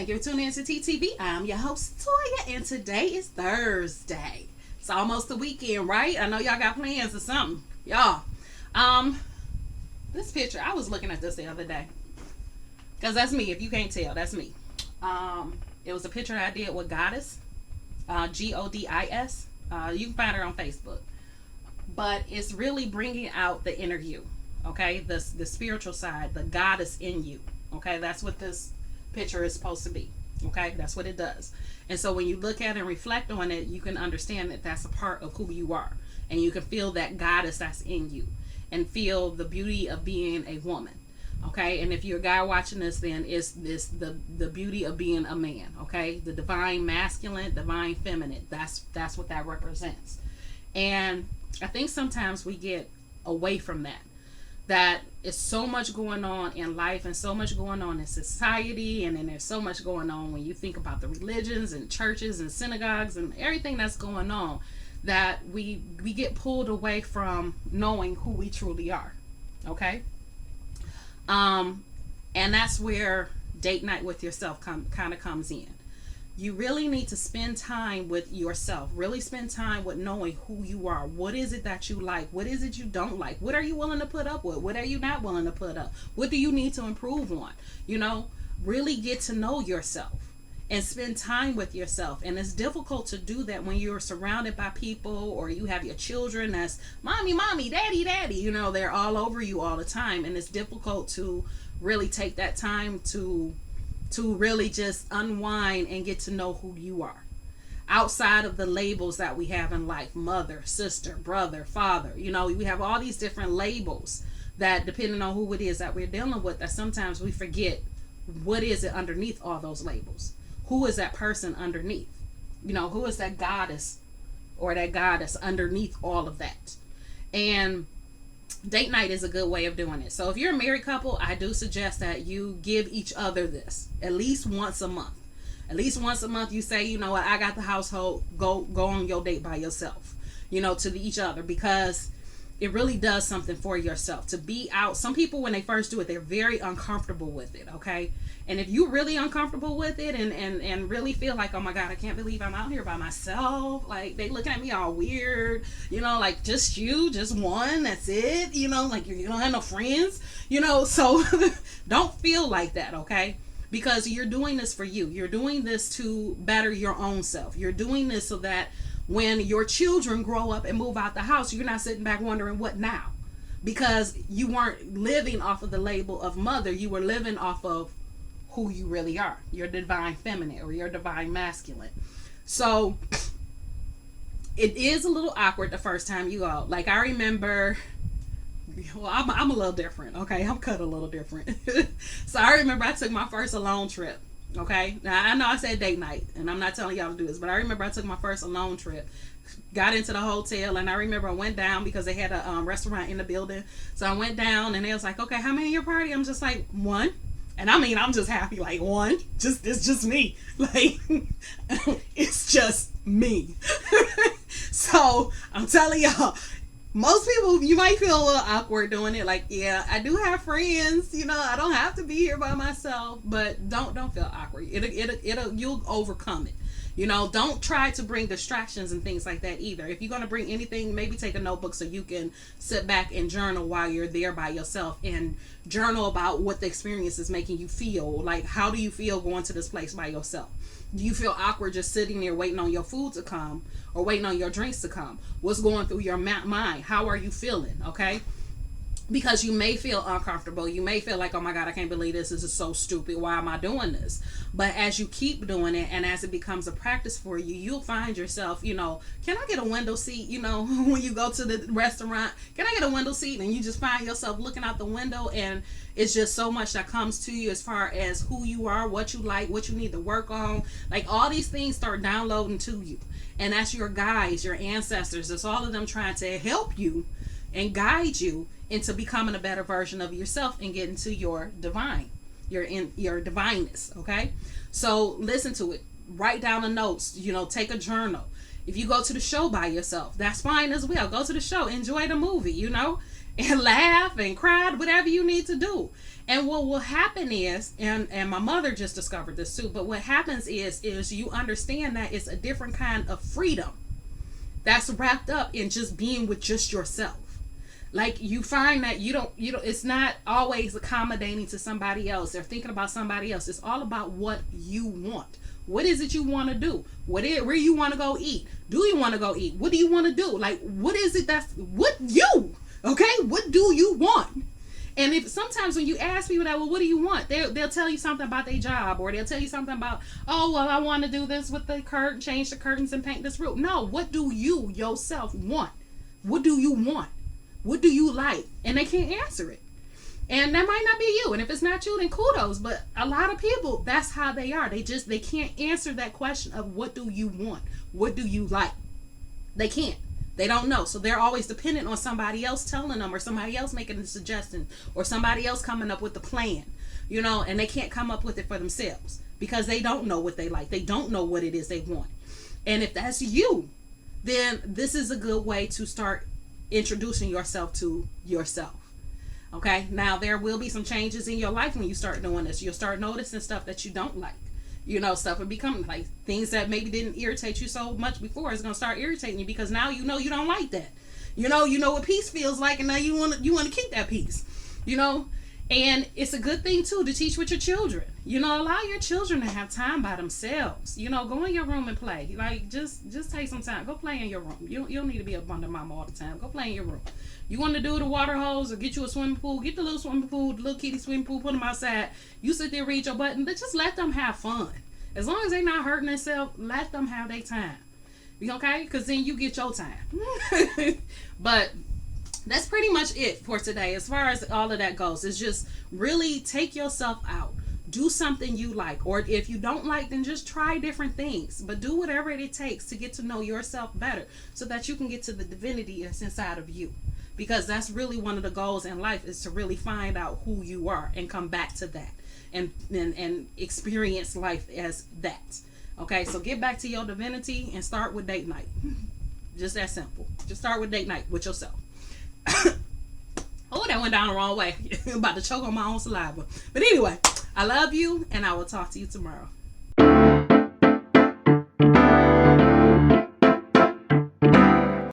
Thank you for tuning in to TTV. I'm your host, Toya, and today is Thursday. It's almost the weekend, right? I know y'all got plans or something. Y'all, um, this picture, I was looking at this the other day. Because that's me, if you can't tell, that's me. It was a picture I did with Goddess, Godis. You can find her on Facebook. But it's really bringing out the inner you, okay? The spiritual side, the goddess in you, okay? That's what this picture is supposed to be, okay? That's what it does. And so when you look at it and reflect on it, you can understand that that's a part of who you are. And you can feel that goddess that's in you and feel the beauty of being a woman, okay? And if you're a guy watching this, then it's this the beauty of being a man, okay? The divine masculine, divine feminine. That's what that represents. And I think sometimes we get away from that. That is so much going on in life and so much going on in society, and then there's so much going on when you think about the religions and churches and synagogues and everything that's going on, that we get pulled away from knowing who we truly are, okay? And that's where date night with yourself kind of comes in. You really need to spend time with yourself. Really spend time with knowing who you are. What is it that you like? What is it you don't like? What are you willing to put up with? What are you not willing to put up? What do you need to improve on? You know, really get to know yourself and spend time with yourself. And it's difficult to do that when you're surrounded by people or you have your children that's mommy, mommy, daddy, daddy. You know, they're all over you all the time. And it's difficult to really take that time to really just unwind and get to know who you are outside of the labels that we have in life: mother, sister, brother, father. You know, we have all these different labels that, depending on who it is that we're dealing with, that sometimes we forget what is it underneath all those labels. Who is that person underneath? You know, who is that goddess or that goddess underneath all of that? And date night is a good way of doing it. So if you're a married couple, I do suggest that you give each other this at least once a month. At least once a month you say, you know what, I got the household, go on your date by yourself, you know, to each other, because it really does something for yourself to be out. Some people, when they first do it, they're very uncomfortable with it, okay? And if you're really uncomfortable with it and really feel like, oh my God, I can't believe I'm out here by myself, like they looking at me all weird, you know, like just one, that's it, you know, like you don't have no friends, you know, so don't feel like that, okay? Because you're doing this for you. You're doing this to better your own self. You're doing this so that when your children grow up and move out the house, you're not sitting back wondering what now, because you weren't living off of the label of mother. You were living off of who you really are, your divine feminine or your divine masculine. So it is a little awkward the first time you go. Like I remember, well, I'm a little different, okay? I'm cut a little different. So I remember I took my first alone trip. Okay, now I know I said date night, and I'm not telling y'all to do this, but I remember I took my first alone trip, got into the hotel, and I remember I went down because they had a restaurant in the building. So I went down, and they was like, okay, how many in your party? I'm just like, one. And I mean, I'm just happy, like, one. It's just me. Like, it's just me. So I'm telling y'all, most people, you might feel a little awkward doing it. Like, yeah, I do have friends, you know, I don't have to be here by myself, but don't feel awkward. You'll overcome it. You know, don't try to bring distractions and things like that either. If you're going to bring anything, maybe take a notebook so you can sit back and journal while you're there by yourself, and journal about what the experience is making you feel. Like, how do you feel going to this place by yourself? Do you feel awkward just sitting there waiting on your food to come or waiting on your drinks to come? What's going through your mind? How are you feeling? Okay? Because you may feel uncomfortable. You may feel like, oh my God, I can't believe this. This is so stupid. Why am I doing this? But as you keep doing it and as it becomes a practice for you, you'll find yourself, you know, can I get a window seat? You know, when you go to the restaurant, can I get a window seat? And you just find yourself looking out the window, and it's just so much that comes to you as far as who you are, what you like, what you need to work on. Like, all these things start downloading to you. And that's your guides, your ancestors. It's all of them trying to help you and guide you into becoming a better version of yourself and getting to your divine, your divineness. Okay, so listen to it, write down the notes, you know, take a journal. If you go to the show by yourself, that's fine as well. Go to the show, enjoy the movie, you know, and laugh and cry, whatever you need to do. And what will happen is, and my mother just discovered this too, but what happens is you understand that it's a different kind of freedom that's wrapped up in just being with just yourself. Like, you find that you don't it's not always accommodating to somebody else or thinking about somebody else. It's all about what you want. What is it you want to do? Where you want to go eat? Do you want to go eat? What do you want to do? Like, what is it that's what you, okay? What do you want? And if sometimes when you ask people that, well, what do you want? They'll tell you something about their job, or they'll tell you something about, oh, well, I want to do this with the curtain, change the curtains and paint this room. No, what do you yourself want? What do you want? What do you like? And they can't answer it. And that might not be you. And if it's not you, then kudos. But a lot of people, that's how they are. They can't answer that question of what do you want? What do you like? They can't. They don't know. So they're always dependent on somebody else telling them, or somebody else making a suggestion, or somebody else coming up with the plan, and they can't come up with it for themselves because they don't know what they like. They don't know what it is they want. And if that's you, then this is a good way to start introducing yourself to yourself. Okay, now there will be some changes in your life when you start doing this. You'll start noticing stuff that you don't like. Stuff will become like things that maybe didn't irritate you so much before is going to start irritating you, because now you don't like that. You know what peace feels like, and now you want to keep that peace. And it's a good thing too to teach with your children. Allow your children to have time by themselves. Go in your room and play. Like, just take some time. Go play in your room. You don't need to be up under mama all the time. Go play in your room. You want to do the water hose or get you a swimming pool, get the little swimming pool, the little kiddie swimming pool, put them outside. You sit there, read your button, but just let them have fun. As long as they're not hurting themselves, let them have their time. Okay? Because then you get your time. But that's pretty much it for today. As far as all of that goes, it's just really take yourself out. Do something you like. Or if you don't like, then just try different things. But do whatever it takes to get to know yourself better so that you can get to the divinity that's inside of you. Because that's really one of the goals in life, is to really find out who you are and come back to that and experience life as that. Okay, so get back to your divinity and start with date night. Just that simple. Just start with date night with yourself. Oh, that went down the wrong way. I'm about to choke on my own saliva. But anyway, I love you, and I will talk to you tomorrow.